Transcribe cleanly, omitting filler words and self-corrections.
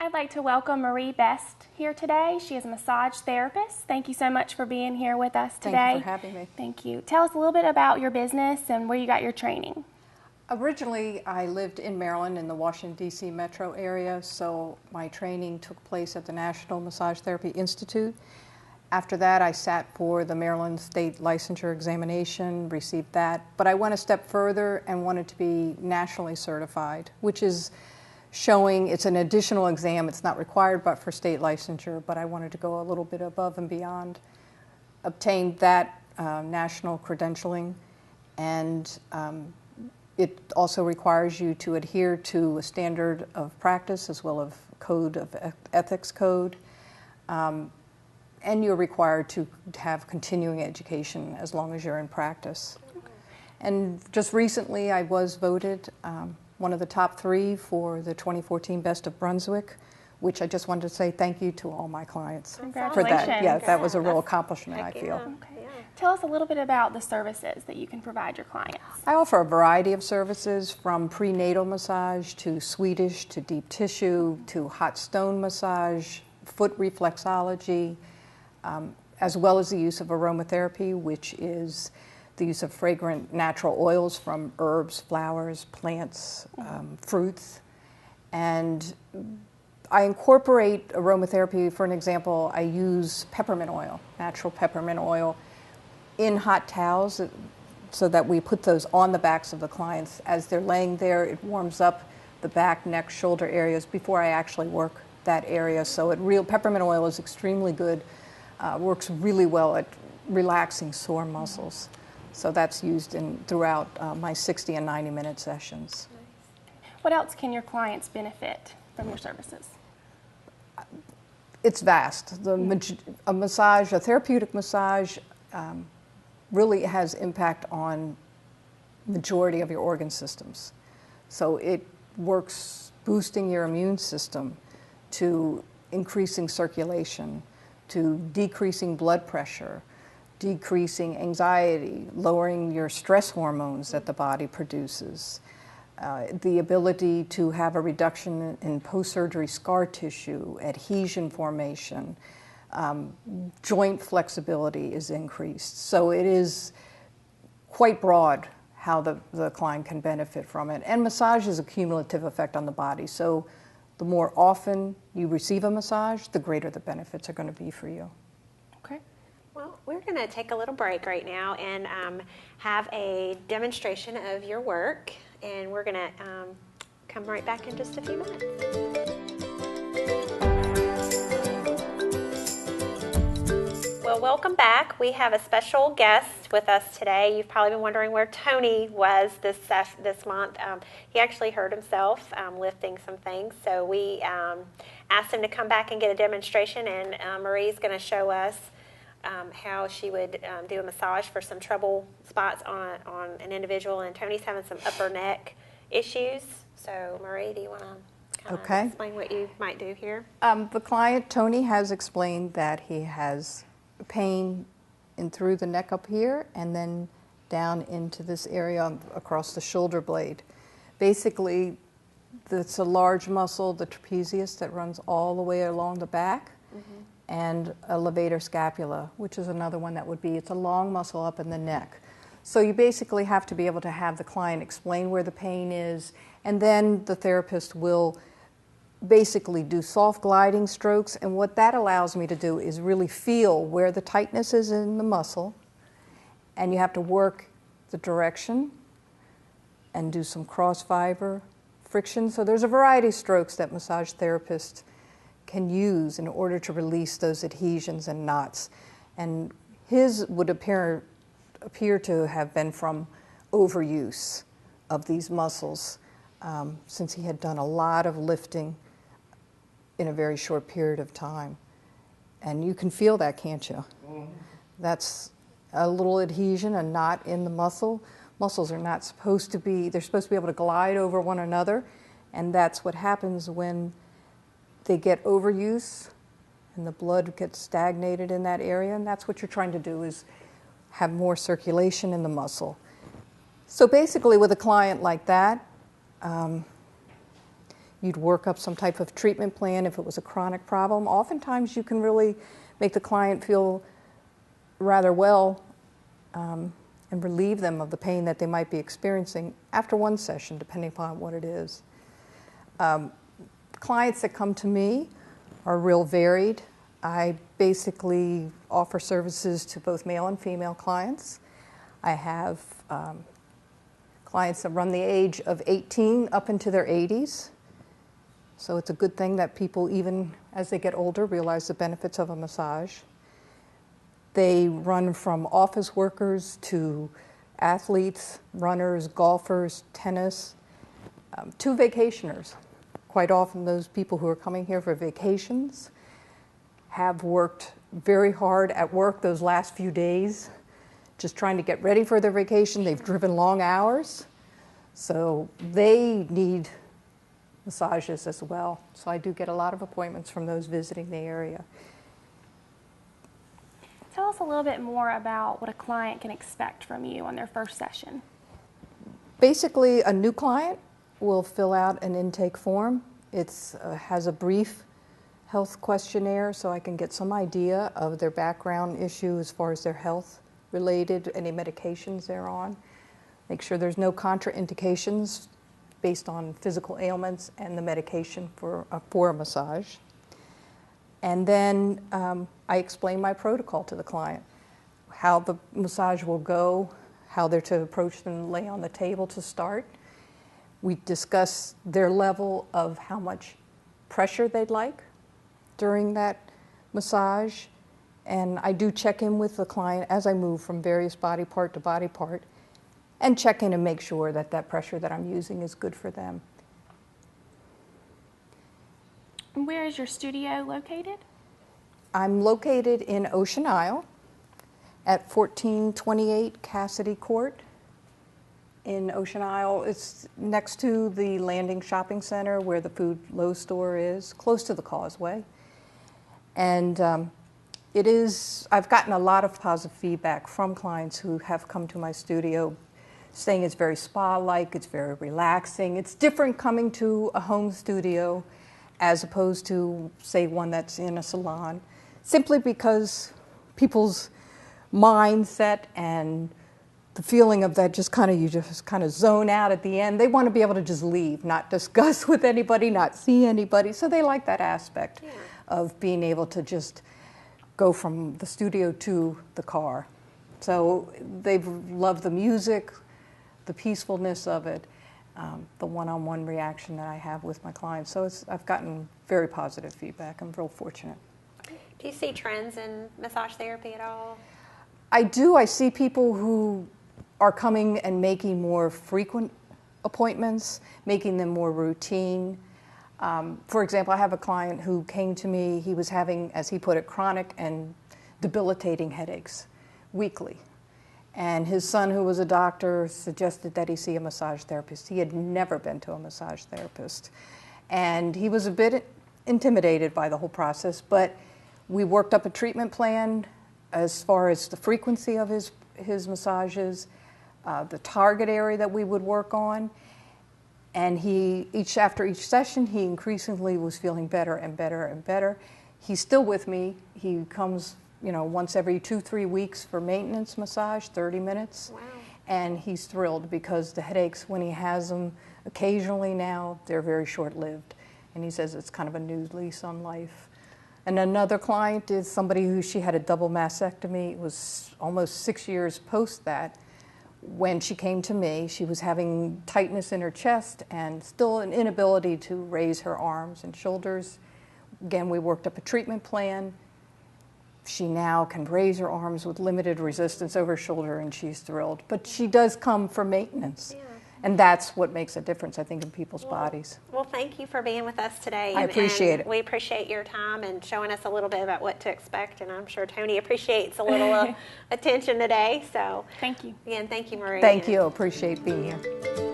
I'd like to welcome Marie Best here today. She is a massage therapist. Thank you so much for being here with us today. Thank you for having me. Thank you. Tell us a little bit about your business and where you got your training. Originally, I lived in Maryland in the Washington, D.C. metro area, so my training took place at the National Massage Therapy Institute. After that, I sat for the Maryland State Licensure Examination, received that, but I went a step further and wanted to be nationally certified, which is showing it's an additional exam. It's not required but for state licensure, but I wanted to go a little bit above and beyond. Obtained that national credentialing, and it also requires you to adhere to a standard of practice as well as code of ethics code. And you're required to have continuing education as long as you're in practice. Okay. And just recently I was voted one of the top 3 for the 2014 Best of Brunswick, which I just wanted to say thank you to all my clients for that. Yeah, that was a real accomplishment, I feel. Okay. Yeah. Tell us a little bit about the services that you can provide your clients. I offer a variety of services from prenatal massage to Swedish to deep tissue to hot stone massage, foot reflexology, as well as the use of aromatherapy, which is the use of fragrant natural oils from herbs, flowers, plants, fruits. And I incorporate aromatherapy. For an example, I use peppermint oil, natural peppermint oil, in hot towels so that we put those on the backs of the clients. As they're laying there, it warms up the back, neck, shoulder areas before I actually work that area. So peppermint oil is extremely good, works really well at relaxing sore muscles. So that's used throughout my 60 and 90-minute sessions. What else can your clients benefit from your services? It's vast. A therapeutic massage really has impact on majority of your organ systems. So it works boosting your immune system, to increasing circulation, to decreasing blood pressure, decreasing anxiety, lowering your stress hormones that the body produces, the ability to have a reduction in post-surgery scar tissue, adhesion formation, joint flexibility is increased. So it is quite broad how the client can benefit from it. And massage is a cumulative effect on the body. So the more often you receive a massage, the greater the benefits are going to be for you. Okay. Well, we're going to take a little break right now and have a demonstration of your work. And we're going to come right back in just a few minutes. Well, welcome back. We have a special guest with us today. You've probably been wondering where Tony was this month. He actually hurt himself lifting some things, so we asked him to come back and get a demonstration, and Marie's going to show us how she would do a massage for some trouble spots on an individual, and Tony's having some upper neck issues. So, Marie, do you want to kind of explain what you might do here? The client, Tony, has explained that he has pain in through the neck up here and then down into this area across the shoulder blade. Basically, it's a large muscle, the trapezius, that runs all the way along the back, and a levator scapula, which is another one that would be, it's a long muscle up in the neck. So you basically have to be able to have the client explain where the pain is, and then the therapist will basically do soft gliding strokes, and what that allows me to do is really feel where the tightness is in the muscle, and you have to work the direction and do some cross fiber friction. So there's a variety of strokes that massage therapists can use in order to release those adhesions and knots. And his would appear to have been from overuse of these muscles, since he had done a lot of lifting in a very short period of time. And you can feel that, can't you? Mm-hmm. That's a little adhesion, a knot in the muscle. Muscles are not supposed to be, they're supposed to be able to glide over one another, and that's what happens when they get overuse and the blood gets stagnated in that area, and that's what you're trying to do, is have more circulation in the muscle. So basically with a client like that, You'd work up some type of treatment plan if it was a chronic problem. Oftentimes you can really make the client feel rather well and relieve them of the pain that they might be experiencing after one session, depending upon what it is. Clients that come to me are real varied. I basically offer services to both male and female clients. I have clients that run the age of 18 up into their 80s. So it's a good thing that people, even as they get older, realize the benefits of a massage. They run from office workers to athletes, runners, golfers, tennis, to vacationers. Quite often those people who are coming here for vacations have worked very hard at work those last few days, just trying to get ready for their vacation. They've driven long hours, so they need massages as well. So I do get a lot of appointments from those visiting the area. Tell us a little bit more about what a client can expect from you on their first session. Basically, a new client will fill out an intake form. It has a brief health questionnaire so I can get some idea of their background issue as far as their health related, any medications they're on. Make sure there's no contraindications based on physical ailments and the medication for a massage. And then I explain my protocol to the client, how the massage will go, how they're to approach them, lay on the table to start. We discuss their level of how much pressure they'd like during that massage. And I do check in with the client as I move from various body part to body part and check in and make sure that that pressure that I'm using is good for them. Where is your studio located? I'm located in Ocean Isle at 1428 Cassidy Court in Ocean Isle. It's next to the Landing Shopping Center where the Food Low store is, close to the Causeway. And I've gotten a lot of positive feedback from clients who have come to my studio saying it's very spa-like, it's very relaxing. It's different coming to a home studio as opposed to, say, one that's in a salon, simply because people's mindset and the feeling of that you just kind of zone out at the end. They want to be able to just leave, not discuss with anybody, not see anybody. So they like that aspect of being able to just go from the studio to the car. So they've loved the music, the peacefulness of it, the one-on-one reaction that I have with my clients. So I've gotten very positive feedback. I'm real fortunate. Do you see trends in massage therapy at all? I do. I see people who are coming and making more frequent appointments, making them more routine. For example, I have a client who came to me. He was having, as he put it, chronic and debilitating headaches weekly. And his son, who was a doctor, suggested that he see a massage therapist. He had never been to a massage therapist. And he was a bit intimidated by the whole process, but we worked up a treatment plan as far as the frequency of his massages, the target area that we would work on. And after each session, he increasingly was feeling better and better and better. He's still with me. He comes once every 2-3 weeks for maintenance massage, 30 minutes. Wow. And he's thrilled because the headaches, when he has them occasionally now, they're very short-lived. And he says it's kind of a new lease on life. And another client is somebody she had a double mastectomy. It was almost 6 years post that. When she came to me, she was having tightness in her chest and still an inability to raise her arms and shoulders. Again, we worked up a treatment plan. She now can raise her arms with limited resistance over her shoulder, and she's thrilled. But she does come for maintenance. Yeah. And that's what makes a difference, I think, in people's bodies. Well, thank you for being with us today. I appreciate it. We appreciate your time and showing us a little bit about what to expect, and I'm sure Tony appreciates a little attention today. So thank you. Again, thank you, Marie. Thank you. Appreciate being here.